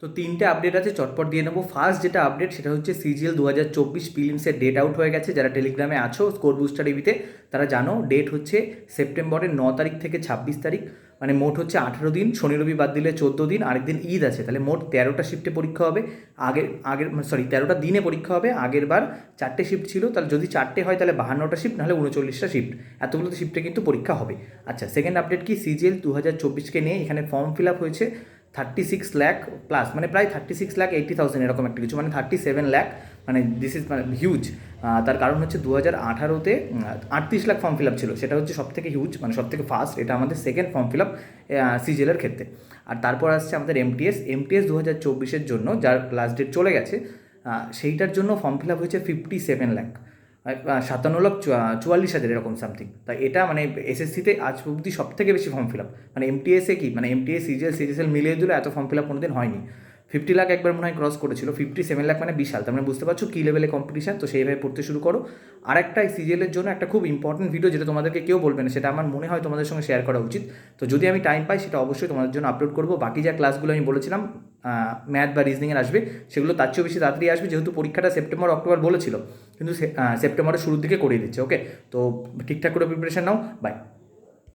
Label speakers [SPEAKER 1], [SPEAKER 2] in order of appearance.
[SPEAKER 1] তো তিনটে আপডেট আছে, চটপট দিয়ে নেবো। ফার্স্ট যেটা আপডেট সেটা হচ্ছে সিজিএল 2024 প্রিলিমসের ডেট আউট হয়ে গেছে। যারা টেলিগ্রামে আছো স্কোর বুস্টার ইভিতে তারা জানো ডেট হচ্ছে সেপ্টেম্বরের 9 তারিখ থেকে 26 তারিখ, মানে মোট হচ্ছে 18 দিন, শনি রবি বাদ দিলে 14 দিন, আরেকদিন ঈদ আছে, তাহলে মোট 13টা শিফটে পরীক্ষা হবে। আগের আগের 13টা দিনে পরীক্ষা হবে। আগের বার 4টে শিফট ছিল, তাহলে যদি 4টে হয় তাহলে 52টা শিফট, নাহলে 39টা শিফট, এতগুলো শিফটে কিন্তু পরীক্ষা হবে। আচ্ছা, সেকেন্ড আপডেট কি, সিজিএল 2024কে নিয়ে এখানে ফর্ম ফিল আপ হয়েছে 36 লাখ প্লাস, মানে প্রায় 36,80,000 এরকম একটা কিছু, মানে 37 লাখ, মানে দিস ইজ মানে হিউজ। তার কারণ হচ্ছে 2018-তে 38 লাখ ফর্ম ফিল আপ ছিল, সেটা হচ্ছে সব থেকে হিউজ, মানে সব থেকে ফাস্ট। এটা আমাদের সেকেন্ড ফর্ম ফিল আপ সিজিএলের ক্ষেত্রে। আর তারপর আসছে আমাদের এমটিএস 2024-এর জন্য, যার লাস্ট ডেট চলে গেছে, সেইটার জন্য ফর্ম ফিল আপ হয়েছে 57 লাখ, 57,44,000 এরকম সামথিং। তাই এটা মানে এসএসসিতে আজ অবধি সব থেকে বেশি ফর্ম ফিল আপ, মানে এমটিএসে কি, মানে এমটিএস সিজিএল মিলিয়ে দিলে এত ফর্ম ফিল আপ কোনোদিন হয়নি। 50 লাখ একবার মনে হয় ক্রস করেছিল, 57 লাখ মানে বিশাল। তার মানে বুঝতে পারছো কী লেভেলে কম্পিটিশন। তো সেইভাবে পড়তে শুরু করো। আর একটা সিজিএলের জন্য একটা খুব ইম্পর্টেন্ট ভিডিও, যেটা তোমাদেরকে কেউ বলবে না, সেটা আমার মনে হয় তোমাদের সঙ্গে শেয়ার করা উচিত। তো যদি আমি টাইম পাই সেটা অবশ্যই তোমাদের জন্য আপলোড করবো। বাকি যা ক্লাসগুলো আমি বলেছিলাম ম্যাথ বা রিজনিংয়ের আসবে, সেগুলো তার চেয়েও বেশি তাড়াতাড়ি আসবে, যেহেতু পরীক্ষাটা সেপ্টেম্বর অক্টোবর বলেছিল, কিন্তু সেপ্টেম্বরের শুরুর দিকে করিয়ে দিচ্ছে। ওকে, তো ঠিকঠাক করে প্রিপারেশন নাও। বাই।